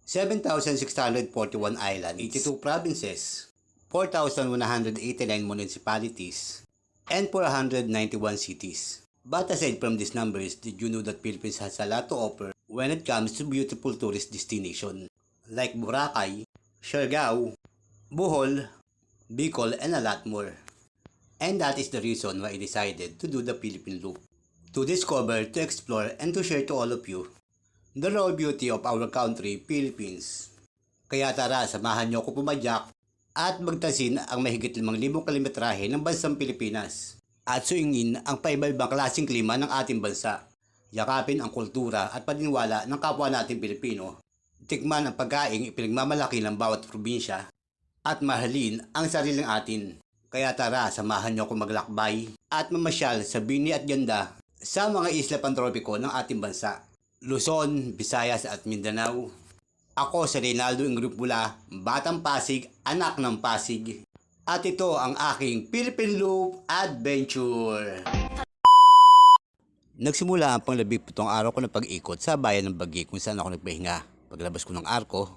7,641 islands, 82 provinces, 4,189 municipalities, and 491 cities. But aside from these numbers, did you know that Philippines has a lot to offer when it comes to beautiful tourist destinations like Boracay, Siargao, Bohol, Bicol, and a lot more. And that is the reason why I decided to do the Philippine Loop. To discover, to explore, and to share to all of you the raw beauty of our country, Philippines. Kaya tara, samahan niyo ako pumadyak at magtasin ang mahigit 5,000 kilometrahe ng bansang Pilipinas at suingin ang paiba-ibang klaseng klima ng ating bansa. Yakapin ang kultura at paniniwala ng kapwa nating Pilipino. Tikman ang pagkaing ipinagmamalaki ng bawat probinsya at mahalin ang sariling atin. Kaya tara, samahan niyo ako maglakbay at mamasyal sa bini at ganda sa mga isla pantropiko ng ating bansa. Luzon, Visayas at Mindanao. Ako si Reynaldo Ingrupula, Batang Pasig, anak ng Pasig. At ito ang aking Philippine Loop Adventure. Nagsimula ang pang-17 araw ko ng pag-ikot sa bayan ng Bagi kung saan ako nagpahinga. Paglabas ko ng arko,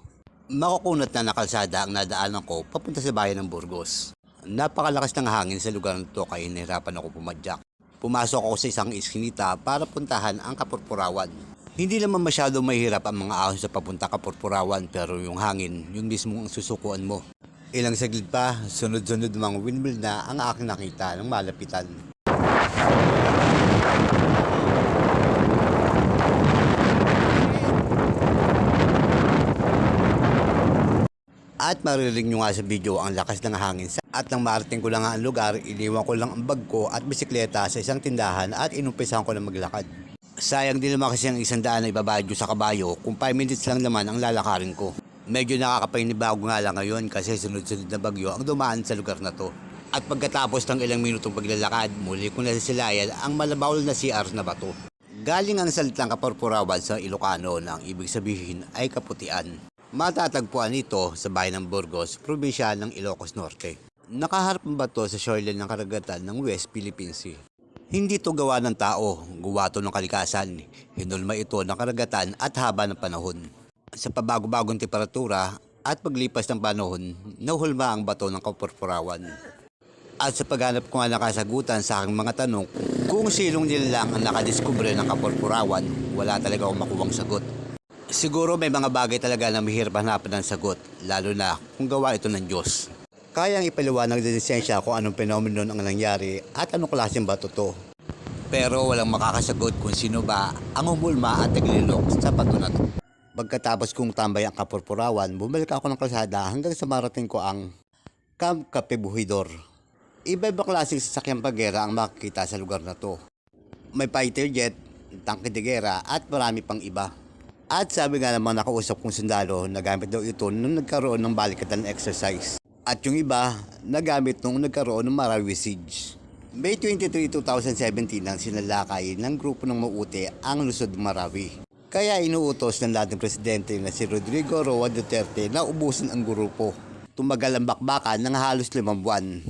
makukunat na nakalsada ang nadaanan ko papunta sa bayan ng Burgos. Napakalakas ng hangin sa lugar nito kaya nahirapan ako pumadyak. Pumasok ako sa isang iskinita para puntahan ang Kapurpurawan. Hindi naman masyado mahirap ang mga ahon sa papunta Kapurpurawan pero yung hangin, yun mismo ang susukuan mo. Ilang saglit pa, sunod-sunod mga windmill na ang aking nakita ng malapitan. At maririnig nyo nga sa video ang lakas ng hangin at nang marating ko lang ang lugar, iniwan ko lang ang bag ko at bisikleta sa isang tindahan at inumpisahan ko na maglakad. Sayang din naman kasi ang 100 na ibabayad sa kabayo kung 5 minutes lang naman ang lalakarin ko. Medyo nakakapanibago nga lang ngayon kasi sunod-sunod na bagyo ang dumaan sa lugar na to. At pagkatapos ng ilang minutong paglalakad, muli kong nasisilayan ang malabawal na CR na bato. Galing ang salitang Kapurpurawan sa Ilocano na ang ibig sabihin ay kaputian. Matatagpuan ito sa bayan ng Burgos, probinsya ng Ilocos Norte. Nakaharap ang bato sa shoreline ng karagatan ng West Philippine Sea. Hindi ito gawa ng tao, gawa ito ng kalikasan. Hinulma ito ng karagatan at haba ng panahon. Sa pabago-bagong temperatura at paglipas ng panahon, nahuhulma ang bato ng Kapurpurawan. At sa paghanap ko nga ng kasagutan sa aking mga tanong, kung silong nila lang ang nakadiskubre ng Kapurpurawan, wala talaga akong makuwang sagot. Siguro may mga bagay talaga na mahirap hanapan ng sagot, lalo na kung gawa ito ng Diyos. Kayang ipaliwanag ng lisensya kung anong phenomenon ang nangyari at anong klaseng bato to. Pero walang makakasagot kung sino ba ang humulma at naglilok sa bato na to. Pagkatapos kong tambay ang Kapurpurawan, bumalik ako ng kalsada hanggang sa marating ko ang Camp Capibuhidor. Iba-ibang klaseng sasakyang pagera ang makikita sa lugar na to. May fighter jet, tangke de gera at marami pang iba. At sabi nga naman nakausap kong sundalo, nagamit daw ito nung nagkaroon ng balikatan exercise. At yung iba, nagamit nung nagkaroon ng Marawi Siege. May 23, 2017 nang sinalakay ng grupo ng Maute ang Lungsod Marawi. Kaya inuutos ng dating presidente na si Rodrigo Roa Duterte na ubusin ang grupo. Tumagal ang bakbakan ng halos 5 buwan.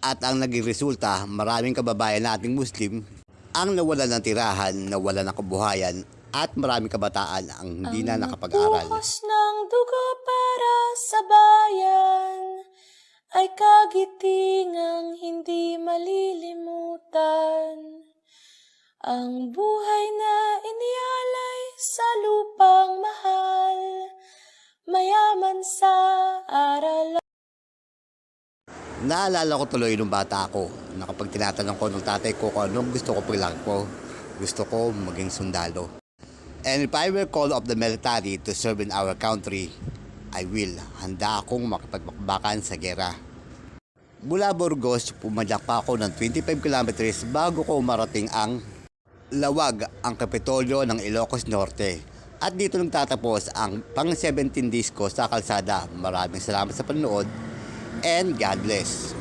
At ang naging resulta, maraming kababayan nating Muslim ang nawalan ng tirahan, nawalan ng kabuhayan, at maraming kabataan ang hindi na nakapag-aral. Ang buhos ng dugo para sa bayan ay kagitingang hindi malilimutan. Ang buhay na inialay sa lupang mahal, mayaman sa aral. Naalala ko tuloy nung bata ako na kapag tinatanong ko ng tatay ko kung anong gusto ko paglaki ko, gusto ko maging sundalo. And if I were called of the military to serve in our country, I will. Handa akong makipagbakbakan sa gera. Mula Burgos, pumadyak pa ako ng 25 kilometers bago ko marating ang Lawag, ang Kapitolyo ng Ilocos Norte. At dito nagtatapos ang pang-17 days ko sa kalsada. Maraming salamat sa panonood and God bless.